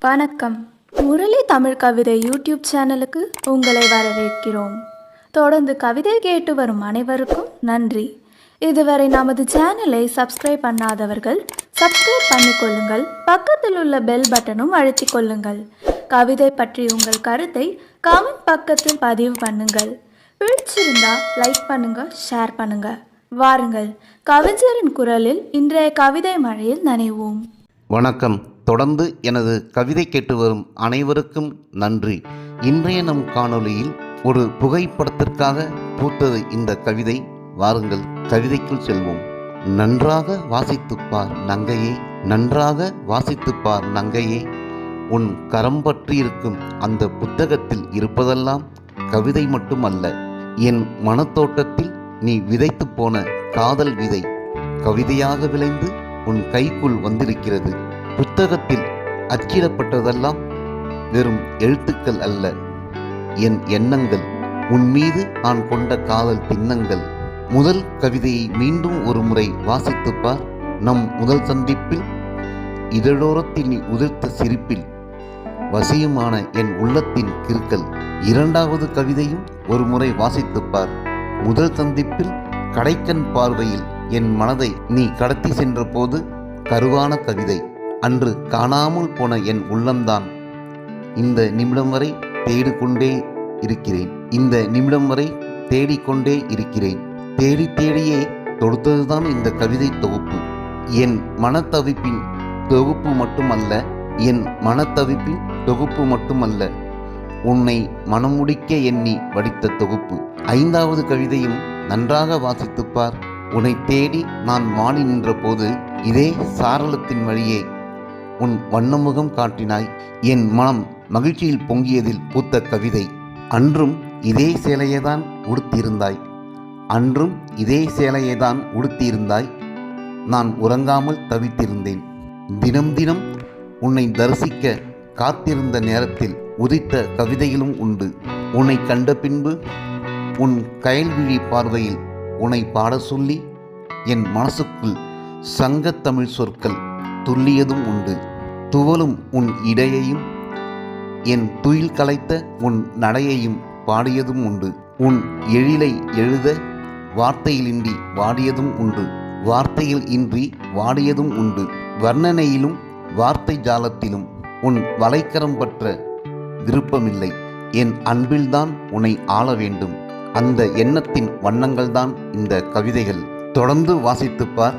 வணக்கம். முரளி தமிழ் கவிதை யூடியூப் சேனலுக்கு உங்களை வரவேற்கிறோம். தொடர்ந்து கவிதை கேட்டு வரும் அனைவருக்கும் நன்றி. இதுவரை நமது சேனலை சப்ஸ்கிரைப் பண்ணாதவர்கள் சப்ஸ்கிரைப் பண்ணிக்கொள்ளுங்கள். பக்கத்தில் உள்ள பெல் பட்டனும் அழுத்திக் கொள்ளுங்கள். கவிதை பற்றி உங்கள் கருத்தை கமெண்ட் பக்கத்தில் பதிவு பண்ணுங்கள். பிடிச்சிருந்தா லைக் பண்ணுங்க, ஷேர் பண்ணுங்க. வாருங்கள், கவிஞரின் குரலில் இன்றைய கவிதை மழையில் நனைவோம். வணக்கம். தொடர்ந்து எனது கவிதை கேட்டு வரும் அனைவருக்கும் நன்றி. இன்றைய நம் காணொளியில் ஒரு புகைப்படத்திற்காக பூத்தது இந்த கவிதை. வாருங்கள், கவிதைக்குள் செல்வோம். நன்றாக வாசித்துப்பார் நங்கையே, நன்றாக வாசித்துப்பார் நங்கையே, உன் கரம் பற்றி இருக்கும் அந்த புத்தகத்தில் இருப்பதெல்லாம் கவிதை மட்டுமல்ல, என் மனத்தோட்டத்தில் நீ விதைத்து போன காதல் விதை கவிதையாக விளைந்து உன் கைக்குள் வந்திருக்கிறது. புத்தகத்தில் அச்சிடப்பட்டதெல்லாம் வெறும் எழுத்துக்கள் அல்ல, என் எண்ணங்கள், உன் மீது நான் கொண்ட காதல் திண்ணங்கள். முதல் கவிதையை மீண்டும் ஒரு முறை வாசித்துப்பார். நம் முதல் சந்திப்பில் இதழோரத்தில் நீ உதிர்த்த சிரிப்பில் வசியமான என் உள்ளத்தின் கிறுக்கல். இரண்டாவது கவிதையும் ஒரு முறை வாசித்துப்பார். முதல் சந்திப்பில் கடைக்கண் பார்வையில் என் மனதை நீ கடத்தி சென்ற போது கருவான கவிதை. அன்று காணாமல் போன என் உள்ளம்தான் இந்த நிமிடம் வரை தேடிக்கொண்டே இருக்கிறேன். இந்த நிமிடம் வரை தேடிக்கொண்டே இருக்கிறேன். தேடி தேடியே தொடுத்ததுதான் இந்த கவிதை தொகுப்பு. என் மனத்தவிப்பின் தொகுப்பு மட்டுமல்ல, என் மனத்தவிப்பின் தொகுப்பு மட்டுமல்ல, உன்னை மனமுடிக்க எண்ணி வடித்த தொகுப்பு. ஐந்தாவது கவிதையும் நன்றாக வாசித்துப்பார். உன்னை தேடி நான் மாடி நின்ற போது இதே சாரளத்தின் வழியே உன் வண்ணமுகம் காட்டினாய். என் மனம் மகிழ்ச்சியில் பொங்கியதில் பூத்த கவிதை. அன்றும் இதே சேலையைதான் உடுத்தியிருந்தாய், அன்றும் இதே சேலையைதான் உடுத்தியிருந்தாய். நான் உறங்காமல் தவித்திருந்தேன். தினம் தினம் உன்னை தரிசிக்க காத்திருந்த நேரத்தில் உதித்த கவிதைகளும் உண்டு. உன்னை கண்ட பின்பு உன் கயல்விழி பார்வையில் உன்னை பாட சொல்லி என் மனசுக்குள் சங்கத்தமிழ் சொற்கள் துல்லியதும் உண்டு. துவலும் உன் இடையையும் என் துயில் கலைத்த உன் நடையையும் பாடியதும் உண்டு. உன் எழிலை எழுத வார்த்தையிலின்றி வாடியதும் உண்டு, வார்த்தையில் இன்றி வாடியதும் உண்டு. வர்ணனையிலும் வார்த்தை ஜாலத்திலும் உன் வலைக்கரம் பற்ற விருப்பமில்லை. என் அன்பில்தான் உன்னை ஆள வேண்டும். அந்த எண்ணத்தின் வண்ணங்கள்தான் இந்த கவிதைகள். தொடர்ந்து வாசித்துப்பார்.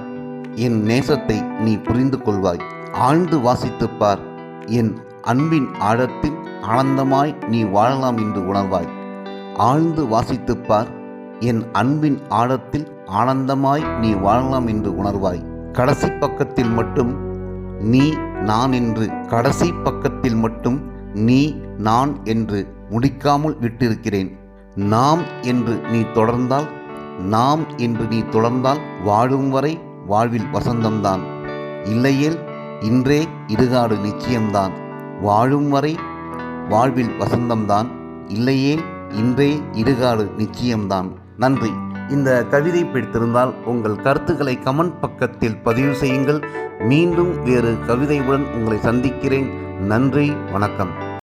என் நேசத்தை நீ புரிந்து கொள்வாய். ஆழ்ந்து வாசித்துப்பார். என் அன்பின் ஆழத்தில் ஆனந்தமாய் நீ வாழலாம் என்று உணர்வாய். ஆழ்ந்து வாசித்துப்பார். என் அன்பின் ஆழத்தில் ஆனந்தமாய் நீ வாழலாம் என்று உணர்வாய். கடைசி பக்கத்தில் மட்டும் நீ நான் என்று, கடைசி பக்கத்தில் மட்டும் நீ நான் என்று முடிக்காமல் விட்டிருக்கிறேன். நாம் என்று நீ தொடர்ந்தால், நாம் என்று நீ தொடர்ந்தால் வாழும் வரை வாழ்வில் வசந்தம்தான். இல்லையேல் இன்றே இடுகாடு நிச்சயம்தான். வாழும் வரை வாழ்வில் வசந்தம்தான். இல்லையேல் இன்றே இடுகாடு நிச்சயம்தான். நன்றி. இந்த கவிதை பிடித்திருந்தால் உங்கள் கருத்துக்களை கமெண்ட் பக்கத்தில் பதிவு செய்யுங்கள். மீண்டும் வேறு கவிதையுடன் உங்களை சந்திக்கிறேன். நன்றி, வணக்கம்.